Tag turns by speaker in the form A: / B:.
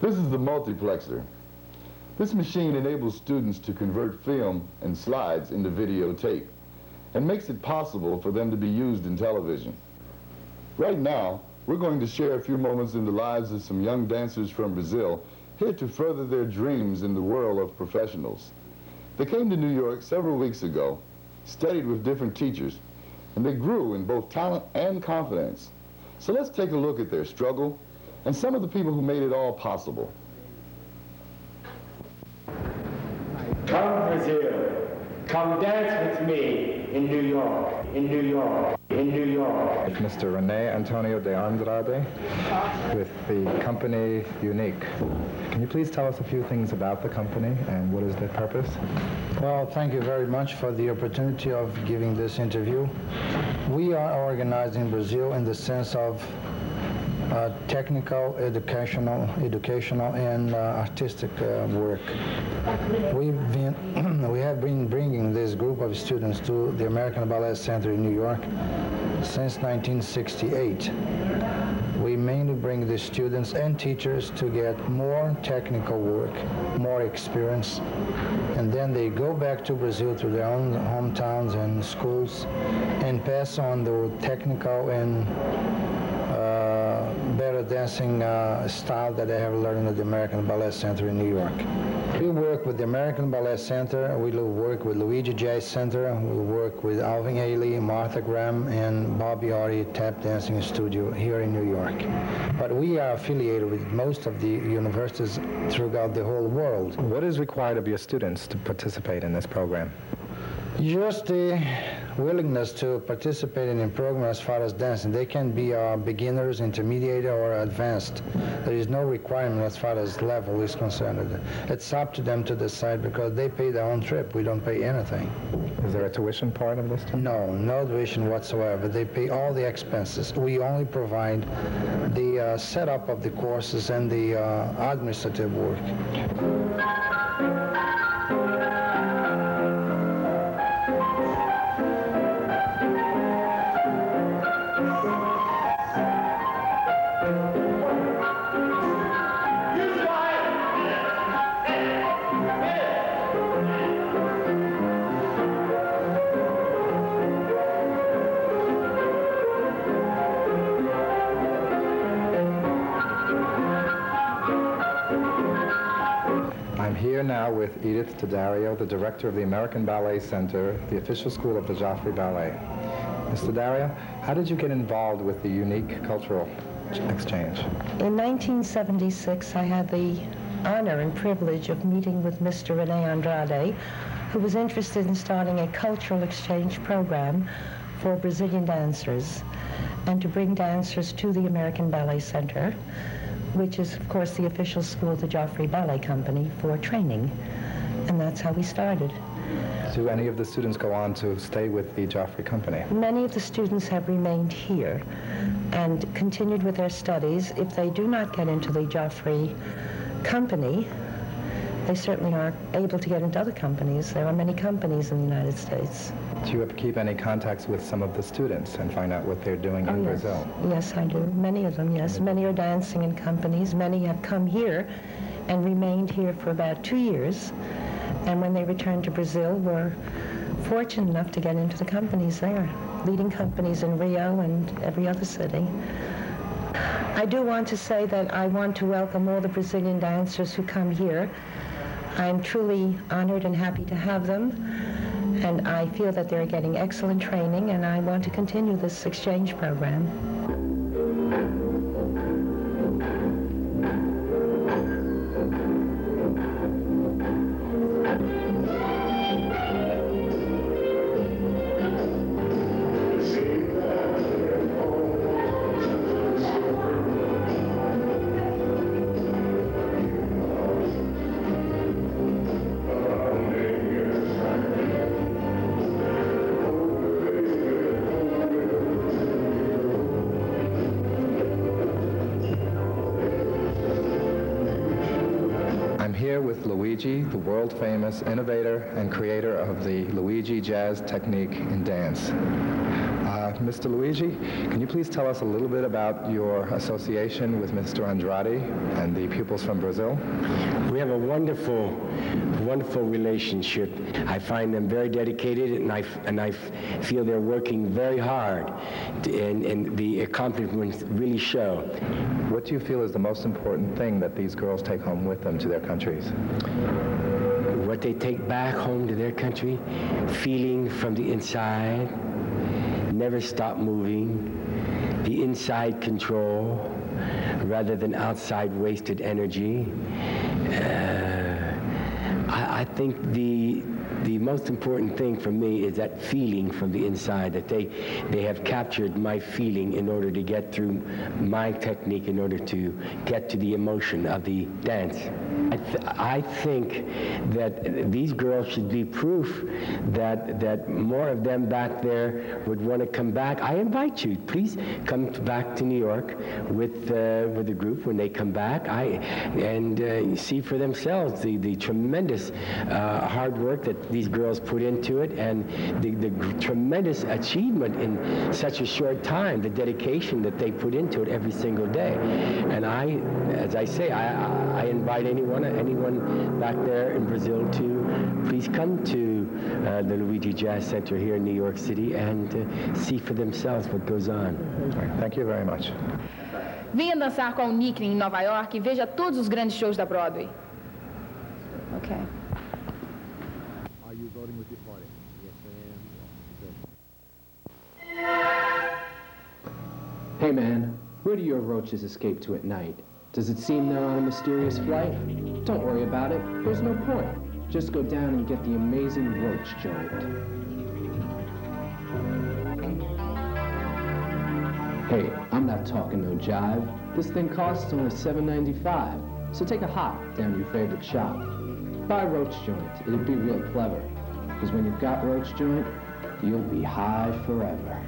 A: This is the multiplexer. This machine enables students to convert film and slides into videotape and makes it possible for them to be used in television. Right now, we're going to share a few moments in the lives of some young dancers from Brazil here to further their dreams in the world of professionals. They came to New York several weeks ago, studied with different teachers, and they grew in both talent and confidence. So let's take a look at their struggle and some of the people who made it all possible.
B: Come Brazil, come dance with me in New York, in New York, in New York.
C: Mr. Rene Antonio de Andrade with the company Unique. Can you please tell us a few things about the company and what is their purpose?
D: Well, thank you very much for the opportunity of giving this interview. We are organized in Brazil in the sense of technical, educational, and artistic work. We have been bringing this group of students to the American Ballet Center in New York since 1968. We mainly bring the students and teachers to get more technical work, more experience, and then they go back to Brazil to their own hometowns and schools and pass on the technical and better dancing style that they have learned at the American Ballet Center in New York. We work with the American Ballet Center, we work with Luigi Jazz Center, we work with Alvin Ailey, Martha Graham, and Bobby Artie Tap Dancing Studio here in New York. But we are affiliated with most of the universities throughout the whole world.
C: What is required of your students to participate in this program?
D: Just the willingness to participate in a program as far as dancing. They can be beginners, intermediate, or advanced. There is no requirement as far as level is concerned. It's up to them to decide because they pay their own trip. We don't pay anything.
C: Is there a tuition part of this?
D: No, no tuition whatsoever. They pay all the expenses. We only provide the setup of the courses and the administrative work.
C: Here now with Edith Daddario, the director of the American Ballet Center, the official school of the Joffrey Ballet. Ms. Daddario, how did you get involved with the Unique Cultural Exchange?
E: In 1976, I had the honor and privilege of meeting with Mr. Rene Andrade, who was interested in starting a cultural exchange program for Brazilian dancers and to bring dancers to the American Ballet Center, which is, of course, the official school of the Joffrey Ballet Company for training. And that's how we started.
C: Do any of the students go on to stay with the Joffrey Company?
E: Many of the students have remained here and continued with their studies. If they do not get into the Joffrey Company, they certainly are able to get into other companies. There are many companies in the United States.
C: Do you keep any contacts with some of the students and find out what they're doing in Brazil?
E: Yes, I do. Many of them, yes. Many are dancing in companies. Many have come here and remained here for about 2 years. And when they returned to Brazil, were fortunate enough to get into the companies there, leading companies in Rio and every other city. I do want to say that I want to welcome all the Brazilian dancers who come here. I'm truly honored and happy to have them. And I feel that they're getting excellent training, and I want to continue this exchange program.
C: With Luigi, the world-famous innovator and creator of the Luigi Jazz technique in dance. Mr. Luigi, can you please tell us a little bit about your association with Mr. Andrade and the pupils from Brazil?
B: We have a wonderful, wonderful relationship. I find them very dedicated, and I feel they're working very hard, and the accomplishments really show.
C: What do you feel is the most important thing that these girls take home with them to their countries?
B: What they take back home to their country, feeling from the inside, never stop moving, the inside control rather than outside wasted energy. I think the most important thing for me is that feeling from the inside, that they have captured my feeling in order to get through my technique, in order to get to the emotion of the dance. I think that these girls should be proof that more of them back there would want to come back. I invite you, please come back to New York with the group when they come back, and see for themselves the tremendous hard work that these girls put into it, and the tremendous achievement in such a short time, the dedication that they put into it every single day. And as I say, I invite anyone back there in Brazil to please come to the Luigi Jazz Center here in New York City and see for themselves what goes on.
C: Thank you very much.
F: Venha dançar com o Nick em Nova York e veja todos os grandes shows da Broadway. Okay.
G: Are you voting with your party? Yes, I am. Hey man, where do your roaches escape to at night? Does it seem they're on a mysterious flight? Don't worry about it. There's no point. Just go down and get the amazing roach joint. Hey, I'm not talking no jive. This thing costs only $7.95. So take a hop down to your favorite shop. Buy roach joint. It'll be real clever. Because when you've got roach joint, you'll be high forever.